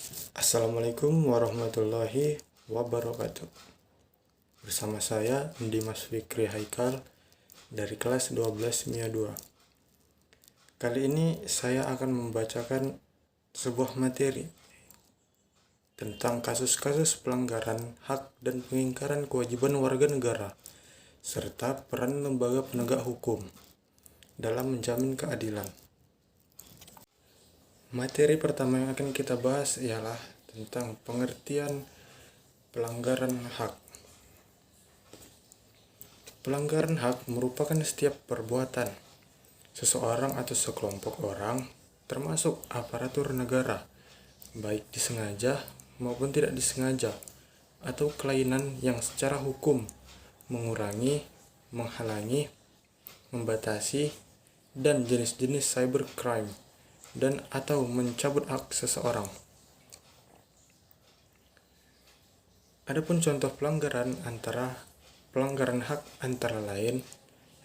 Assalamualaikum warahmatullahi wabarakatuh. Bersama saya Dimas Fikri Haikal dari kelas 12 MIA 2. Kali ini saya akan membacakan sebuah materi tentang kasus-kasus pelanggaran hak dan pengingkaran kewajiban warga negara serta peran lembaga penegak hukum dalam menjamin keadilan. Materi pertama yang akan kita bahas ialah tentang pengertian pelanggaran hak. Pelanggaran hak merupakan setiap perbuatan seseorang atau sekelompok orang, termasuk aparatur negara, baik disengaja maupun tidak disengaja, atau kelainan yang secara hukum mengurangi, menghalangi, membatasi, dan jenis-jenis cybercrime dan atau mencabut hak seseorang. Adapun contoh pelanggaran hak antara lain,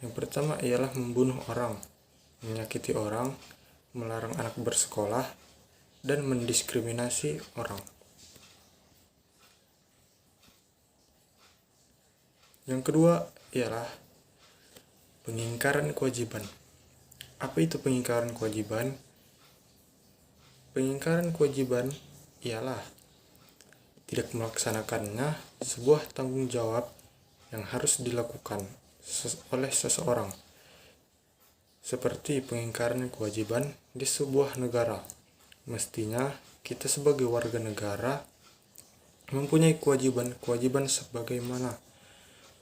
yang pertama ialah membunuh orang, menyakiti orang, melarang anak bersekolah, dan mendiskriminasi orang. Yang kedua ialah pengingkaran kewajiban. Apa itu pengingkaran kewajiban? Pengingkaran kewajiban ialah tidak melaksanakannya sebuah tanggung jawab yang harus dilakukan oleh seseorang, seperti pengingkaran kewajiban di sebuah negara. Mestinya kita sebagai warga negara mempunyai kewajiban sebagaimana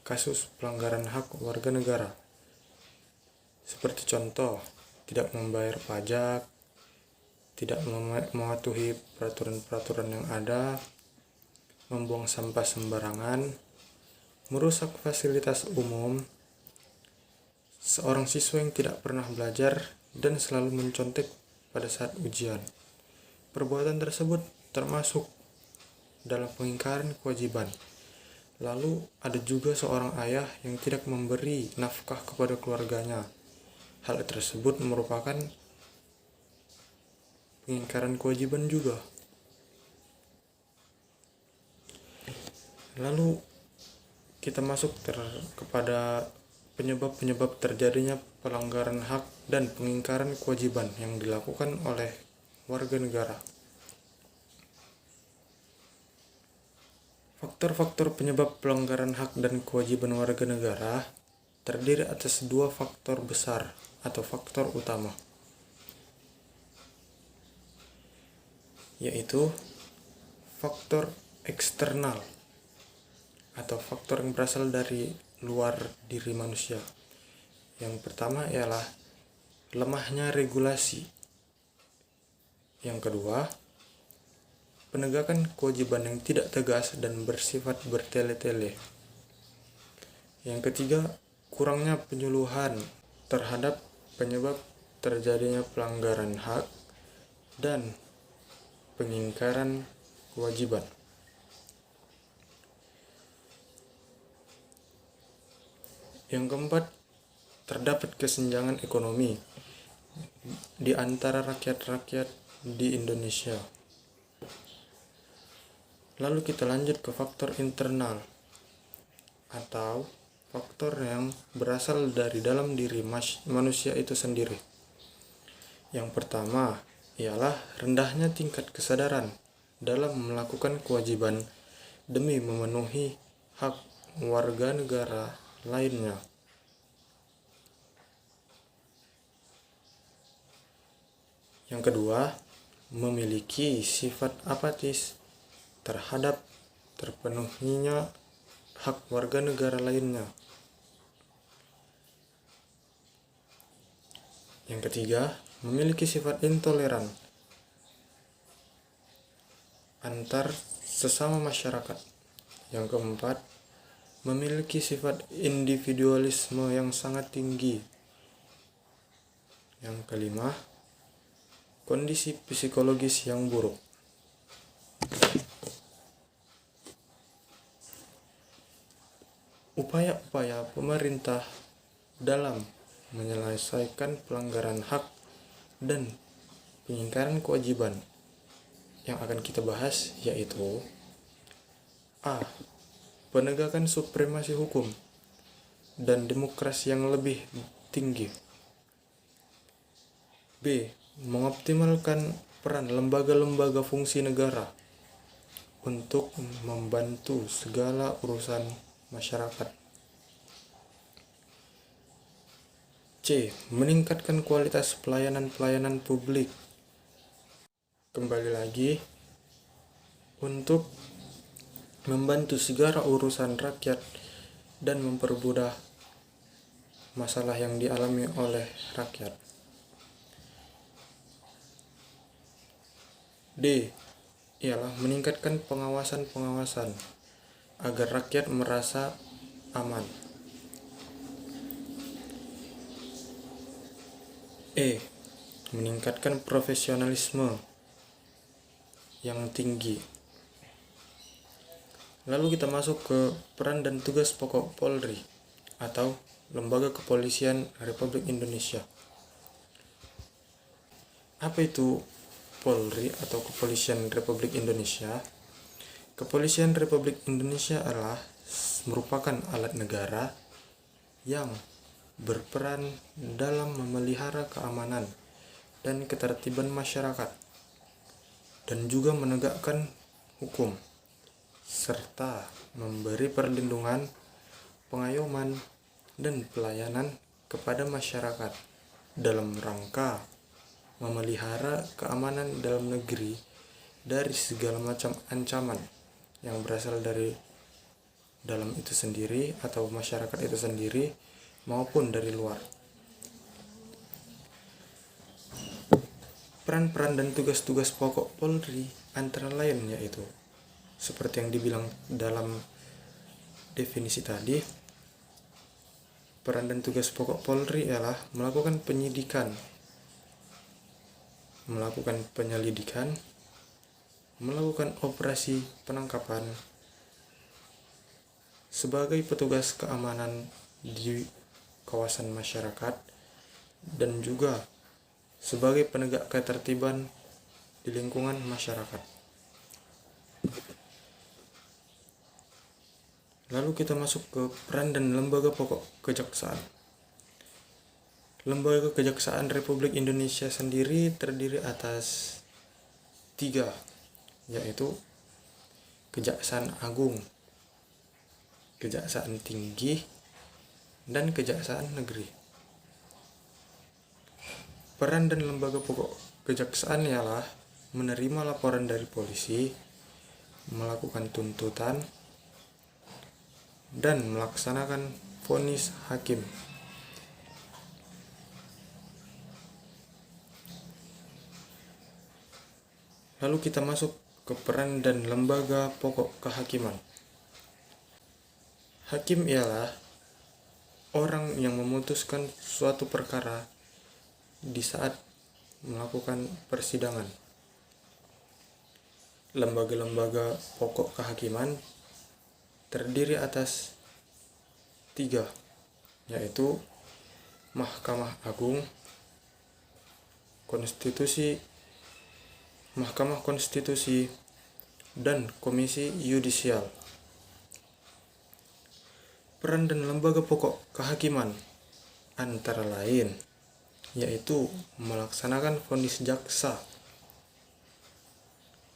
kasus pelanggaran hak warga negara, seperti contoh tidak membayar pajak, tidak mematuhi peraturan-peraturan yang ada, membuang sampah sembarangan, merusak fasilitas umum, seorang siswa yang tidak pernah belajar dan selalu mencontek pada saat ujian. Perbuatan tersebut termasuk dalam pengingkaran kewajiban. Lalu ada juga seorang ayah yang tidak memberi nafkah kepada keluarganya. Hal tersebut merupakan pengingkaran kewajiban juga. Lalu kita masuk kepada penyebab-penyebab terjadinya pelanggaran hak dan pengingkaran kewajiban yang dilakukan oleh warga negara. Faktor-faktor penyebab pelanggaran hak dan kewajiban warga negara terdiri atas dua faktor besar atau faktor utama, yaitu faktor eksternal atau faktor yang berasal dari luar diri manusia. Yang pertama ialah lemahnya regulasi. Yang kedua, penegakan kewajiban yang tidak tegas dan bersifat bertele-tele. Yang ketiga, kurangnya penyuluhan terhadap penyebab terjadinya pelanggaran hak dan pengingkaran kewajiban. Yang keempat, terdapat kesenjangan ekonomi di antara rakyat-rakyat di Indonesia. Lalu kita lanjut ke faktor internal atau faktor yang berasal dari dalam diri manusia itu sendiri. Yang pertama ialah rendahnya tingkat kesadaran dalam melakukan kewajiban demi memenuhi hak warga negara lainnya. Yang kedua, memiliki sifat apatis terhadap terpenuhinya hak warga negara lainnya. Yang ketiga, memiliki sifat intoleran antar sesama masyarakat. Yang keempat, memiliki sifat individualisme yang sangat tinggi. Yang kelima, kondisi psikologis yang buruk. Upaya-upaya pemerintah dalam menyelesaikan pelanggaran hak dan pengingkaran kewajiban yang akan kita bahas yaitu A. Penegakan supremasi hukum dan demokrasi yang lebih tinggi. B. Mengoptimalkan peran lembaga-lembaga fungsi negara untuk membantu segala urusan masyarakat. C. Meningkatkan kualitas pelayanan-pelayanan publik. Kembali lagi, untuk membantu segala urusan rakyat dan mempermudah masalah yang dialami oleh rakyat. D. Ialah meningkatkan pengawasan-pengawasan agar rakyat merasa aman. E. Meningkatkan profesionalisme yang tinggi. Lalu kita masuk ke peran dan tugas pokok Polri atau Lembaga Kepolisian Republik Indonesia. Apa itu Polri atau Kepolisian Republik Indonesia? Kepolisian Republik Indonesia adalah merupakan alat negara yang berperan dalam memelihara keamanan dan ketertiban masyarakat dan juga menegakkan hukum serta memberi perlindungan, pengayoman, dan pelayanan kepada masyarakat dalam rangka memelihara keamanan dalam negeri dari segala macam ancaman yang berasal dari dalam itu sendiri atau masyarakat itu sendiri maupun dari luar. Peran-peran dan tugas-tugas pokok Polri antara lain yaitu seperti yang dibilang dalam definisi tadi, peran dan tugas pokok Polri ialah melakukan penyidikan, melakukan penyelidikan, melakukan operasi penangkapan sebagai petugas keamanan di kawasan masyarakat dan juga sebagai penegak ketertiban di lingkungan masyarakat. Lalu kita masuk ke peran dan lembaga pokok kejaksaan. Lembaga Kejaksaan Republik Indonesia sendiri terdiri atas 3, yaitu Kejaksaan Agung, Kejaksaan Tinggi, dan Kejaksaan Negeri. Peran dan lembaga pokok kejaksaan ialah menerima laporan dari polisi, melakukan tuntutan, dan melaksanakan vonis hakim. Lalu kita masuk ke peran dan lembaga pokok kehakiman. Hakim ialah orang yang memutuskan suatu perkara di saat melakukan persidangan. Lembaga-lembaga pokok kehakiman terdiri atas 3, yaitu Mahkamah Agung, Mahkamah Konstitusi, dan Komisi Yudisial. Peran dan lembaga pokok kehakiman antara lain yaitu melaksanakan vonis jaksa,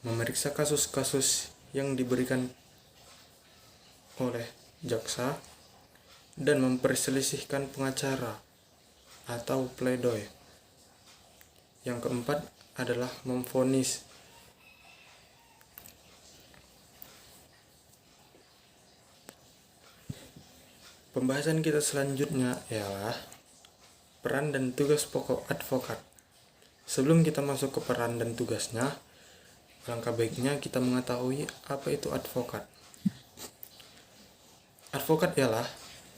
memeriksa kasus-kasus yang diberikan oleh jaksa, dan memperselisihkan pengacara atau pledoi. Yang keempat adalah memvonis. Pembahasan kita selanjutnya ialah peran dan tugas pokok advokat. Sebelum kita masuk ke peran dan tugasnya, alangkah baiknya kita mengetahui apa itu advokat. Advokat ialah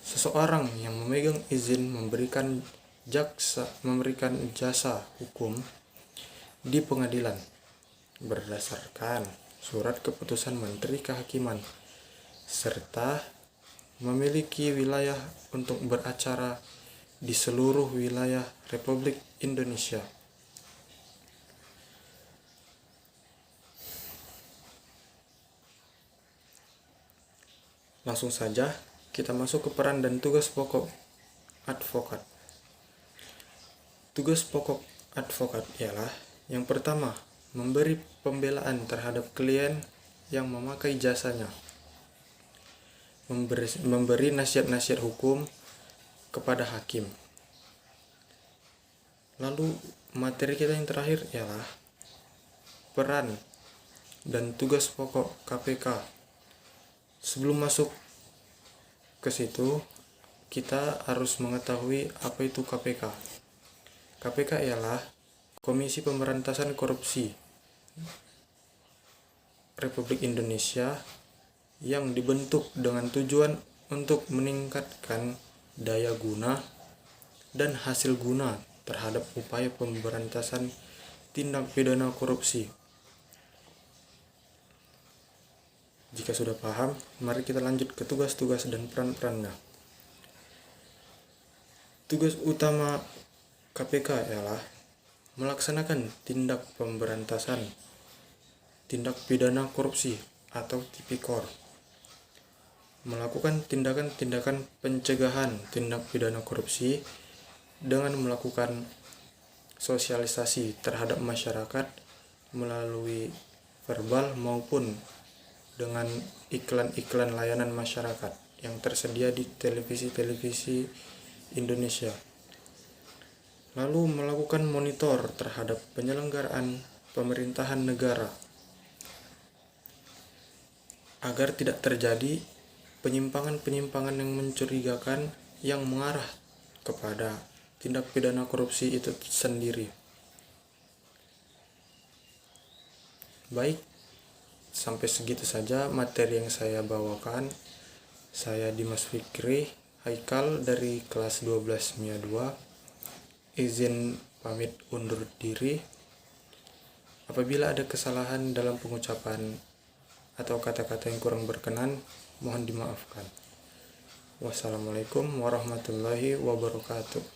seseorang yang memegang izin memberikan jasa hukum di pengadilan berdasarkan surat keputusan Menteri Kehakiman serta memiliki wilayah untuk beracara di seluruh wilayah Republik Indonesia. Langsung saja kita masuk ke peran dan tugas pokok advokat. Tugas pokok advokat ialah yang pertama, memberi pembelaan terhadap klien yang memakai jasanya, memberi nasihat-nasihat hukum kepada hakim. Lalu materi kita yang terakhir ialah peran dan tugas pokok KPK. Sebelum masuk ke situ, kita harus mengetahui apa itu KPK. KPK ialah Komisi Pemberantasan Korupsi Republik Indonesia yang dibentuk dengan tujuan untuk meningkatkan daya guna dan hasil guna terhadap upaya pemberantasan tindak pidana korupsi. Jika sudah paham, mari kita lanjut ke tugas-tugas dan peran-perannya. Tugas utama KPK ialah melaksanakan tindak pemberantasan tindak pidana korupsi atau Tipikor, melakukan tindakan-tindakan pencegahan tindak pidana korupsi dengan melakukan sosialisasi terhadap masyarakat melalui verbal maupun dengan iklan-iklan layanan masyarakat yang tersedia di televisi-televisi Indonesia. Lalu melakukan monitor terhadap penyelenggaraan pemerintahan negara agar tidak terjadi penyimpangan-penyimpangan yang mencurigakan yang mengarah kepada tindak pidana korupsi itu sendiri. Baik, sampai segitu saja materi yang saya bawakan. Saya Dimas Fikri Haikal dari kelas 12 MIA 2. Izin pamit undur diri. Apabila ada kesalahan dalam pengucapan atau kata-kata yang kurang berkenan, mohon dimaafkan. Wassalamualaikum warahmatullahi wabarakatuh.